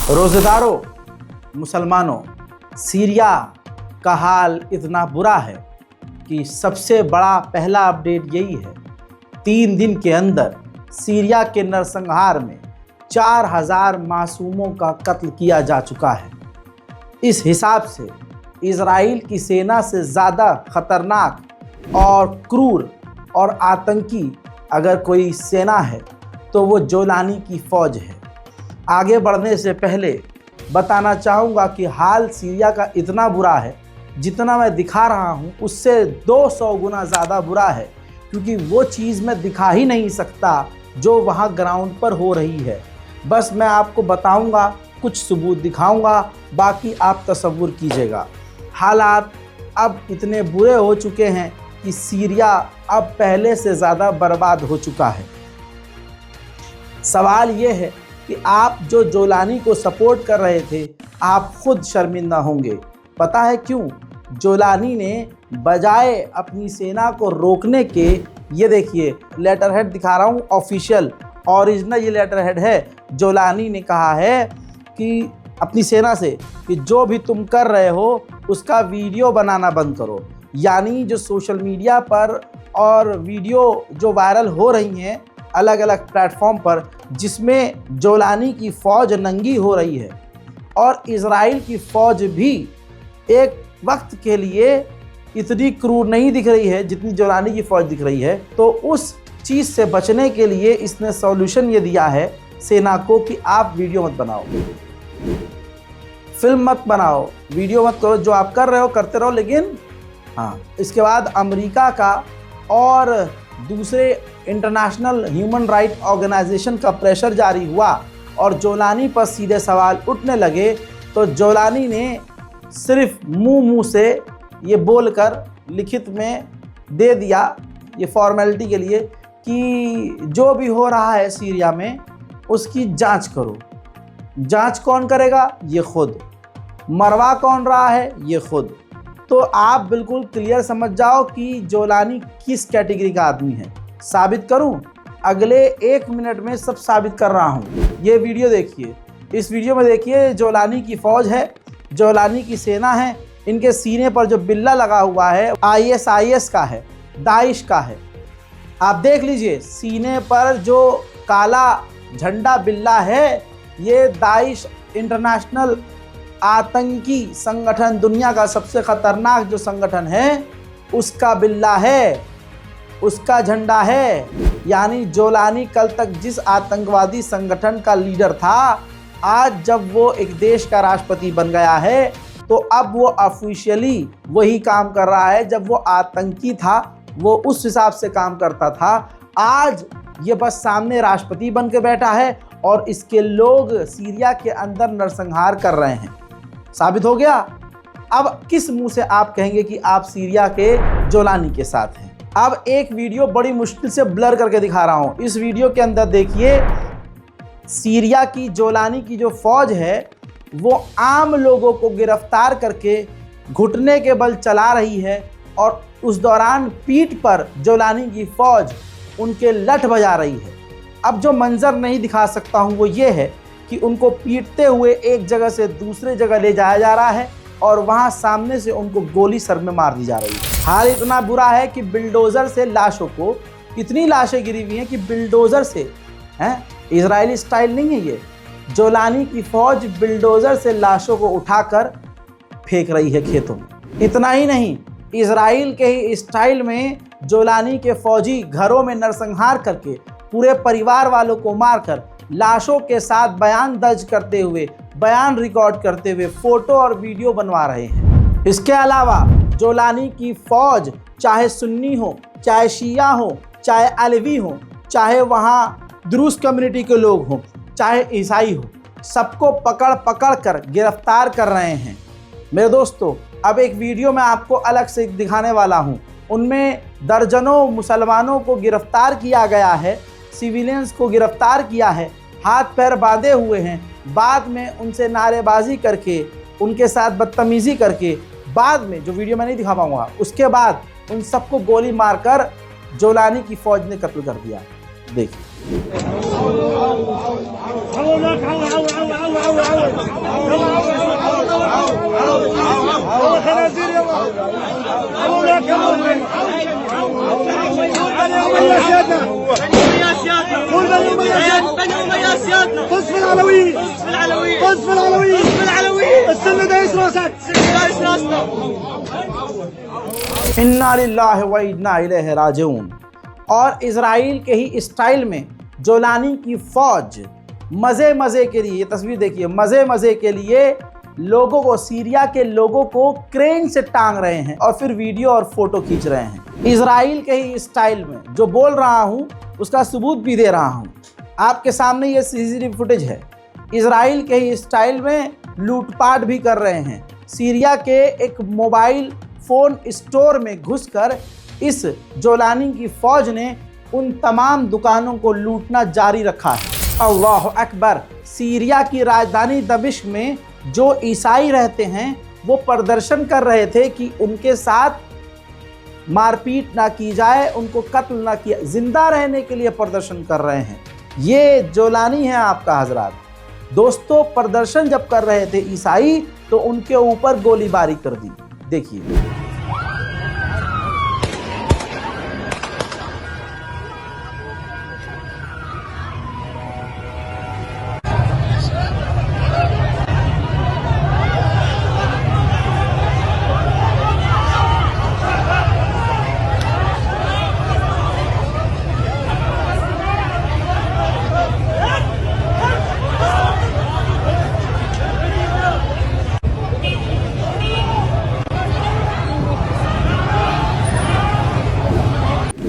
रोज़ेदारों, मुसलमानों, सीरिया का हाल इतना बुरा है कि सबसे बड़ा पहला अपडेट यही है, 3 दिन के अंदर सीरिया के नरसंहार में 4000 मासूमों का कत्ल किया जा चुका है। इस हिसाब से इजराइल की सेना से ज़्यादा खतरनाक और क्रूर और आतंकी अगर कोई सेना है तो वो जोलानी की फ़ौज है। आगे बढ़ने से पहले बताना चाहूँगा कि हाल सीरिया का इतना बुरा है, जितना मैं दिखा रहा हूँ उससे 200 गुना ज़्यादा बुरा है, क्योंकि वो चीज़ मैं दिखा ही नहीं सकता जो वहाँ ग्राउंड पर हो रही है। बस मैं आपको बताऊँगा, कुछ सबूत दिखाऊँगा, बाकी आप तसव्वुर कीजिएगा। हालात अब इतने बुरे हो चुके हैं कि सीरिया अब पहले से ज़्यादा बर्बाद हो चुका है। सवाल ये है कि आप जो जोलानी को सपोर्ट कर रहे थे, आप खुद शर्मिंदा होंगे। पता है क्यों? जोलानी ने बजाय अपनी सेना को रोकने के, ये देखिए लेटर हेड दिखा रहा हूँ, ऑफिशियल ओरिजिनल ये लेटर हेड है। जोलानी ने कहा है कि अपनी सेना से कि जो भी तुम कर रहे हो उसका वीडियो बनाना बंद करो। यानी जो सोशल मीडिया पर और वीडियो जो वायरल हो रही हैं अलग अलग प्लेटफॉर्म पर, जिसमें जोलानी की फ़ौज नंगी हो रही है और इजराइल की फ़ौज भी एक वक्त के लिए इतनी क्रूर नहीं दिख रही है जितनी जोलानी की फ़ौज दिख रही है। तो उस चीज़ से बचने के लिए इसने सॉल्यूशन ये दिया है सेना को कि आप वीडियो मत बनाओ, फिल्म मत बनाओ, वीडियो मत करो, जो आप कर रहे हो करते रहो, लेकिन हाँ, इसके बाद अमेरिका का और दूसरे इंटरनेशनल ह्यूमन राइट ऑर्गेनाइजेशन का प्रेशर जारी हुआ और जोलानी पर सीधे सवाल उठने लगे। तो जोलानी ने सिर्फ मुंह से ये बोलकर लिखित में दे दिया, ये फॉर्मेलिटी के लिए, कि जो भी हो रहा है सीरिया में उसकी जांच करो। जांच कौन करेगा? ये खुद। मरवा कौन रहा है? ये खुद। तो आप बिल्कुल क्लियर समझ जाओ कि जोलानी किस कैटेगरी का आदमी है। साबित करूं? अगले 1 मिनट में सब साबित कर रहा हूं। ये वीडियो देखिए, इस वीडियो में देखिए जोलानी की फ़ौज है, जोलानी की सेना है, इनके सीने पर जो बिल्ला लगा हुआ है ISIS का है, दाइश का है। आप देख लीजिए सीने पर जो काला झंडा बिल्ला है, ये दाइश इंटरनेशनल आतंकी संगठन, दुनिया का सबसे खतरनाक जो संगठन है उसका बिल्ला है, उसका झंडा है। यानी जोलानी कल तक जिस आतंकवादी संगठन का लीडर था, आज जब वो एक देश का राष्ट्रपति बन गया है तो अब वो ऑफिशियली वही काम कर रहा है। जब वो आतंकी था वो उस हिसाब से काम करता था, आज ये बस सामने राष्ट्रपति बन के बैठा है और इसके लोग सीरिया के अंदर नरसंहार कर रहे हैं। साबित हो गया। अब किस मुंह से आप कहेंगे कि आप सीरिया के जोलानी के साथ हैं? अब एक वीडियो बड़ी मुश्किल से ब्लर करके दिखा रहा हूं। इस वीडियो के अंदर देखिए सीरिया की जोलानी की जो फौज है वो आम लोगों को गिरफ्तार करके घुटने के बल चला रही है और उस दौरान पीठ पर जोलानी की फौज उनके लठ बजा रही है। अब जो मंजर नहीं दिखा सकता हूं वो ये है कि उनको पीटते हुए एक जगह से दूसरे जगह ले जाया जा रहा है और वहां सामने से उनको गोली सर में मार दी जा रही है। हाल इतना बुरा है कि बिल्डोज़र से लाशों को, इतनी लाशें गिरी हुई हैं कि बिल्डोज़र से, हैं, इजरायली स्टाइल नहीं है ये, जोलानी की फ़ौज बिल्डोज़र से लाशों को उठाकर फेंक रही है खेतों में। इतना ही नहीं, इजराइल के ही स्टाइल में जोलानी के फ़ौजी घरों में नरसंहार करके पूरे परिवार वालों को मारकर लाशों के साथ बयान दर्ज करते हुए, बयान रिकॉर्ड करते हुए फ़ोटो और वीडियो बनवा रहे हैं। इसके अलावा जोलानी की फ़ौज चाहे सुन्नी हो, चाहे शिया हो, चाहे अलवी हो, चाहे वहाँ द्रूस कम्युनिटी के लोग हों, चाहे ईसाई हो, सबको पकड़ पकड़ कर गिरफ्तार कर रहे हैं। मेरे दोस्तों, अब एक वीडियो मैं आपको अलग से दिखाने वाला हूँ। उनमें दर्जनों मुसलमानों को गिरफ्तार किया गया है, सिविलियंस को गिरफ्तार किया है, हाथ पैर बांधे हुए हैं। बाद में उनसे नारेबाजी करके, उनके साथ बदतमीज़ी करके, बाद में जो वीडियो मैं नहीं दिखा पाऊँगा, उसके बाद उन सबको गोली मारकर जोलानी की फ़ौज ने कत्ल कर दिया। देखिए। इन्ना लिल्लाहि व इन्ना इलैहि राजिऊन। और इजराइल के ही स्टाइल में जोलानी की फौज मज़े के लिए, ये तस्वीर देखिए, मज़े के लिए लोगों को, सीरिया के लोगों को क्रेन से टांग रहे हैं और फिर वीडियो और फोटो खींच रहे हैं। इजराइल के ही स्टाइल में जो बोल रहा हूँ उसका सबूत भी दे रहा हूँ। आपके सामने ये सीसीटीवी फुटेज है। इजराइल के ही स्टाइल में लूटपाट भी कर रहे हैं। सीरिया के एक मोबाइल फ़ोन स्टोर में घुसकर इस जोलानी की फ़ौज ने उन तमाम दुकानों को लूटना जारी रखा है। अल्लाह अकबर। सीरिया की राजधानी दमिश्क में जो ईसाई रहते हैं वो प्रदर्शन कर रहे थे कि उनके साथ मारपीट ना की जाए, उनको कत्ल ना किया, जिंदा रहने के लिए प्रदर्शन कर रहे हैं। ये जोलानी है आपका हजरात। दोस्तों, प्रदर्शन जब कर रहे थे ईसाई तो उनके ऊपर गोलीबारी कर दी। देखिए,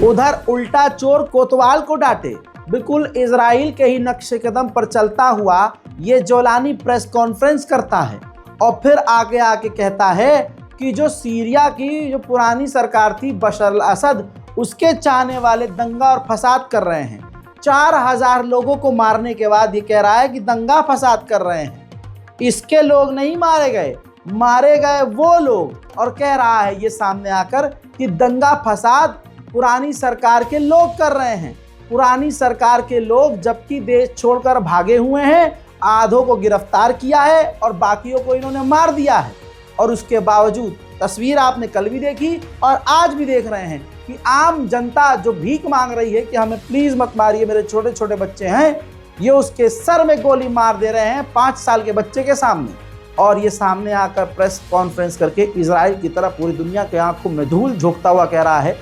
उधर उल्टा चोर कोतवाल को डांटे। बिल्कुल इजराइल के ही नक्शे कदम पर चलता हुआ ये जोलानी प्रेस कॉन्फ्रेंस करता है और फिर आके कहता है कि जो सीरिया की जो पुरानी सरकार थी बशर अल असद, उसके चाहने वाले दंगा और फसाद कर रहे हैं। 4000 लोगों को मारने के बाद ये कह रहा है कि दंगा फसाद कर रहे हैं। इसके लोग नहीं मारे गए, मारे गए वो लोग। और कह रहा है ये सामने आकर कि दंगा फसाद पुरानी सरकार के लोग कर रहे हैं। पुरानी सरकार के लोग जबकि देश छोड़कर भागे हुए हैं, आधों को गिरफ्तार किया है और बाकियों को इन्होंने मार दिया है। और उसके बावजूद तस्वीर आपने कल भी देखी और आज भी देख रहे हैं कि आम जनता जो भीख मांग रही है कि हमें प्लीज़ मत मारिए, मेरे छोटे छोटे बच्चे हैं, ये उसके सर में गोली मार दे रहे हैं 5 साल के बच्चे के सामने। और ये सामने आकर प्रेस कॉन्फ्रेंस करके इजराइल की तरफ पूरी दुनिया के आंखों में धूल झोंकता हुआ कह रहा है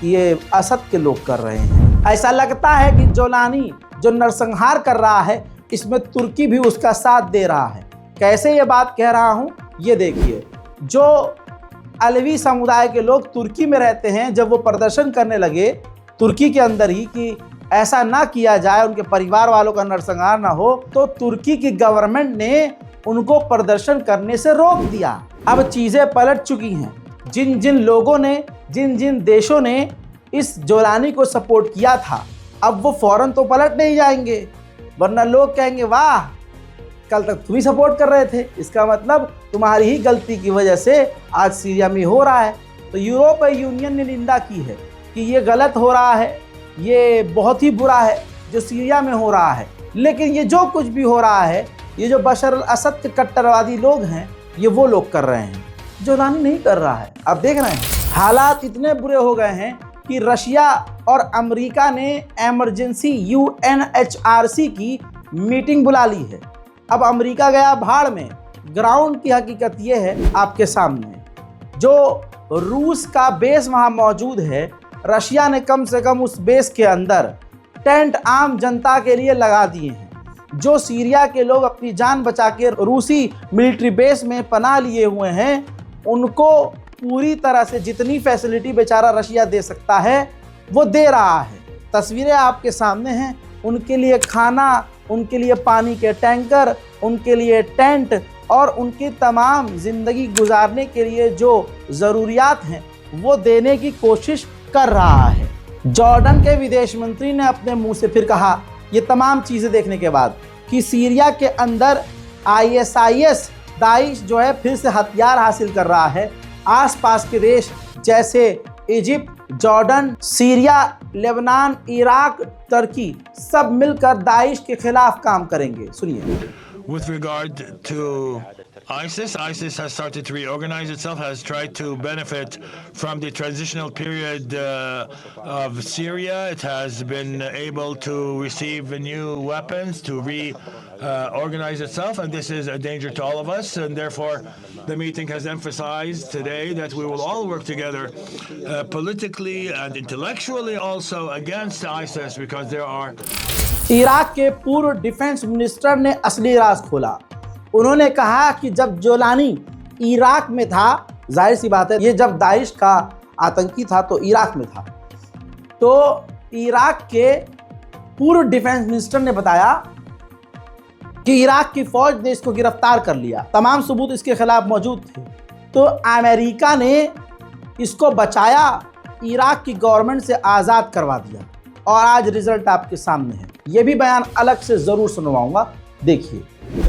ये असद के लोग कर रहे हैं। ऐसा लगता है कि जोलानी जो नरसंहार कर रहा है इसमें तुर्की भी उसका साथ दे रहा है। कैसे ये बात कह रहा हूँ ये देखिए। जो अलवी समुदाय के लोग तुर्की में रहते हैं, जब वो प्रदर्शन करने लगे तुर्की के अंदर ही कि ऐसा ना किया जाए, उनके परिवार वालों का नरसंहार ना हो, तो तुर्की की गवर्नमेंट ने उनको प्रदर्शन करने से रोक दिया। अब चीज़ें पलट चुकी हैं। जिन जिन लोगों ने, जिन जिन देशों ने इस जोलानी को सपोर्ट किया था, अब वो फौरन तो पलट नहीं जाएंगे, वरना लोग कहेंगे वाह, कल तक तुम ही सपोर्ट कर रहे थे, इसका मतलब तुम्हारी ही गलती की वजह से आज सीरिया में हो रहा है। तो यूरोपीय यूनियन ने निंदा की है कि ये गलत हो रहा है, ये बहुत ही बुरा है जो सीरिया में हो रहा है। लेकिन ये जो कुछ भी हो रहा है, ये जो बशर अल असद के कट्टरवादी लोग हैं, ये वो लोग कर रहे हैं, जोलानी नहीं कर रहा है। अब देख रहे हैं हालात इतने बुरे हो गए हैं कि रशिया और अमेरिका ने इमरजेंसी UNHRC की मीटिंग बुला ली है। अब अमेरिका गया भाड़ में। ग्राउंड की हकीकत ये है आपके सामने, जो रूस का बेस वहाँ मौजूद है, रशिया ने कम से कम उस बेस के अंदर टेंट आम जनता के लिए लगा दिए हैं। जो सीरिया के लोग अपनी जान बचा के रूसी मिलिट्री बेस में पनाह लिए हुए हैं, उनको पूरी तरह से जितनी फैसिलिटी बेचारा रशिया दे सकता है वो दे रहा है। तस्वीरें आपके सामने हैं। उनके लिए खाना, उनके लिए पानी के टैंकर, उनके लिए टेंट और उनकी तमाम ज़िंदगी गुजारने के लिए जो ज़रूरियात हैं वो देने की कोशिश कर रहा है। जॉर्डन के विदेश मंत्री ने अपने मुंह से फिर कहा, ये तमाम चीज़ें देखने के बाद, कि सीरिया के अंदर ISIS दाइश जो है फिर से हथियार हासिल कर रहा है। आसपास के देश जैसे Egypt, Jordan, Syria, Lebanon, Iraq, Turkey सब मिलकर दाइश के खिलाफ काम करेंगे। सुनिए। With regard to ISIS has started to reorganize itself, has tried to benefit from the transitional period of Syria. It has been able to receive new weapons to reorganize itself, and this is a danger to all of us. And therefore, the meeting has emphasized today that we will all work together politically and intellectually also against ISIS, because there are Iraq के पूर्व defence minister ने असली राज खोला। उन्होंने कहा कि जब जोलानी Iraq में था, जाहिर सी बात है ये जब दाइश का आतंकी था तो इराक में था, तो इराक के पूर्व डिफेंस मिनिस्टर ने बताया कि इराक की फौज ने इसको गिरफ्तार कर लिया, तमाम सबूत इसके खिलाफ मौजूद थे, तो अमेरिका ने इसको बचाया, इराक की गवर्नमेंट से आज़ाद करवा दिया और आज रिजल्ट आपके सामने है। ये भी बयान अलग से ज़रूर सुनवाऊंगा, देखिए।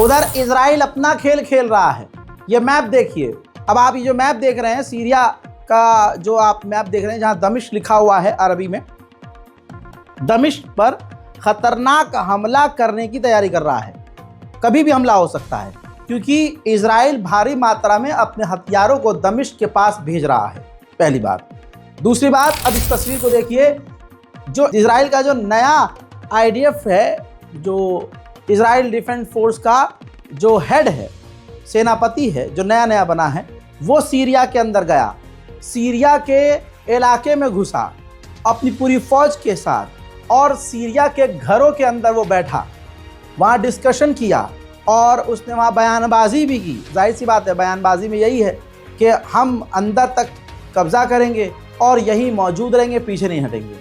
उधर इजराइल अपना खेल खेल रहा है। ये मैप देखिए, अब आप ये जो मैप देख रहे हैं सीरिया का, जो आप मैप देख रहे हैं जहां दमिश्क लिखा हुआ है अरबी में, दमिश्क पर खतरनाक हमला करने की तैयारी कर रहा है। कभी भी हमला हो सकता है क्योंकि इजराइल भारी मात्रा में अपने हथियारों को दमिश्क के पास भेज रहा है, पहली बात। दूसरी बात, अब इस तस्वीर को देखिए, जो इजराइल का जो नया IDF है, जो इजराइल डिफेंस फोर्स का जो हेड है, सेनापति है, जो नया बना है, वो सीरिया के अंदर गया, सीरिया के इलाके में घुसा अपनी पूरी फौज के साथ और सीरिया के घरों के अंदर वो बैठा, वहाँ डिस्कशन किया और उसने वहाँ बयानबाजी भी की। जाहिर सी बात है, बयानबाजी में यही है कि हम अंदर तक कब्जा करेंगे और यहीं मौजूद रहेंगे, पीछे नहीं हटेंगे।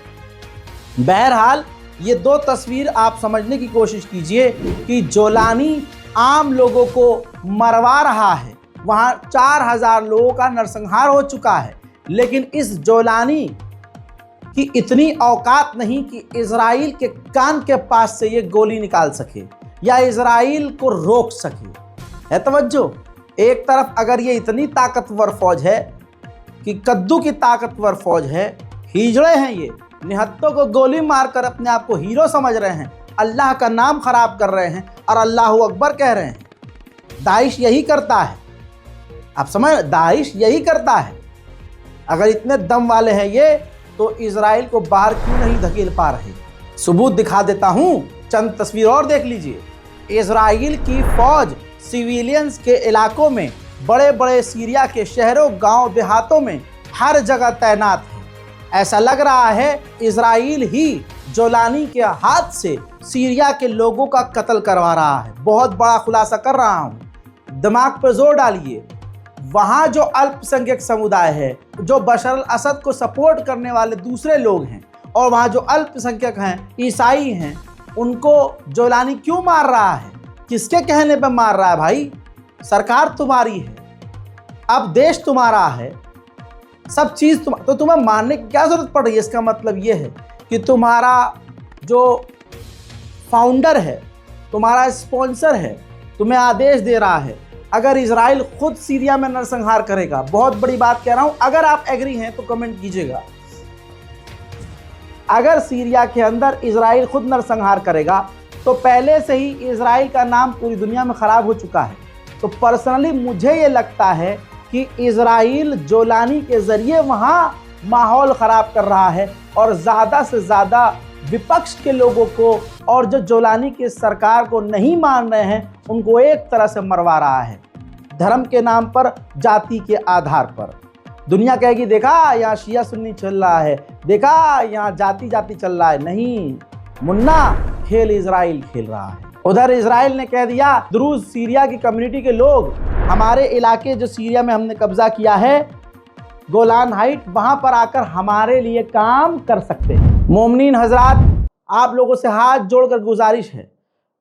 बहरहाल ये दो तस्वीर आप समझने की कोशिश कीजिए कि जोलानी आम लोगों को मरवा रहा है, वहाँ 4000 लोगों का नरसंहार हो चुका है, लेकिन इस जोलानी की इतनी औकात नहीं कि इजराइल के कान के पास से ये गोली निकाल सके या इजराइल को रोक सके। है तवज्जो, एक तरफ अगर ये इतनी ताकतवर फौज है कि कद्दू की ताकतवर फौज है, हिजड़े हैं ये, निहत्तों को गोली मारकर अपने आप को हीरो समझ रहे हैं, अल्लाह का नाम खराब कर रहे हैं और अल्लाहू अकबर कह रहे हैं। दाइश यही करता है, आप समझ, दाइश यही करता है। अगर इतने दम वाले हैं ये, तो इजराइल को बाहर क्यों नहीं धकेल पा रहे? सबूत दिखा देता हूं, चंद तस्वीर और देख लीजिए। इजराइल की फौज सिविलियंस के इलाकों में, बड़े बड़े सीरिया के शहरों, गांव, देहातों में हर जगह तैनात है। ऐसा लग रहा है इजराइल ही जोलानी के हाथ से सीरिया के लोगों का कत्ल करवा रहा है। बहुत बड़ा खुलासा कर रहा हूँ, दिमाग पर जोर डालिए। वहाँ जो अल्पसंख्यक समुदाय है, जो बशर अल असद को सपोर्ट करने वाले दूसरे लोग हैं, और वहाँ जो अल्पसंख्यक हैं, ईसाई हैं, उनको जोलानी क्यों मार रहा है? किसके कहने पर मार रहा है? भाई, सरकार तुम्हारी है, अब देश तुम्हारा है, सब चीज़ तो तुम्हें मारने की क्या ज़रूरत पड़ रही है? इसका मतलब ये है कि तुम्हारा जो फाउंडर है, तुम्हारा स्पॉन्सर है, तुम्हें आदेश दे रहा है। अगर इजराइल खुद सीरिया में नरसंहार करेगा, बहुत बड़ी बात कह रहा हूं, अगर आप एग्री हैं तो कमेंट कीजिएगा, अगर सीरिया के अंदर इजराइल खुद नरसंहार करेगा तो पहले से ही इजराइल का नाम पूरी दुनिया में ख़राब हो चुका है। तो पर्सनली मुझे ये लगता है कि इजराइल जोलानी के ज़रिए वहाँ माहौल ख़राब कर रहा है और ज़्यादा से ज़्यादा विपक्ष के लोगों को और जो जोलानी की सरकार को नहीं मान रहे हैं, उनको एक तरह से मरवा रहा है, धर्म के नाम पर, जाति के आधार पर। दुनिया कहेगी देखा यहाँ शिया सुन्नी चल रहा है, देखा यहाँ जाति जाति चल रहा है। नहीं मुन्ना, खेल इजराइल खेल रहा है। उधर इजराइल ने कह दिया, दुरूज सीरिया की कम्युनिटी के लोग, हमारे इलाके जो सीरिया में हमने कब्जा किया है, गोलान हाइट, वहाँ पर आकर हमारे लिए काम कर सकते हैं। मोमिनीन हजरात, आप लोगों से हाथ जोड़कर गुजारिश है,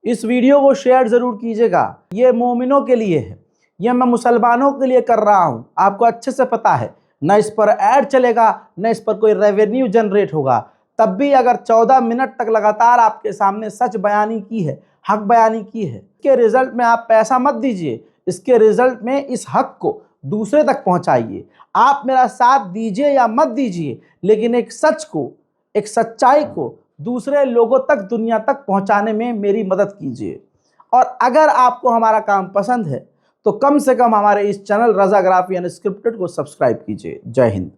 इस वीडियो को शेयर ज़रूर कीजिएगा। ये मोमिनों के लिए है, ये मैं मुसलमानों के लिए कर रहा हूँ। आपको अच्छे से पता है, न इस पर ऐड चलेगा, न इस पर कोई रेवेन्यू जनरेट होगा। तब भी अगर 14 मिनट तक लगातार आपके सामने सच बयानी की है, हक बयानी की है, इसके रिजल्ट में आप पैसा मत दीजिए, इसके रिजल्ट में इस हक को दूसरे तक पहुंचाइए। आप मेरा साथ दीजिए या मत दीजिए, लेकिन एक सच को, एक सच्चाई को दूसरे लोगों तक, दुनिया तक पहुंचाने में मेरी मदद कीजिए। और अगर आपको हमारा काम पसंद है तो कम से कम हमारे इस चैनल रज़ाग्राफी अनस्क्रिप्टेड को सब्सक्राइब कीजिए। जय हिंद।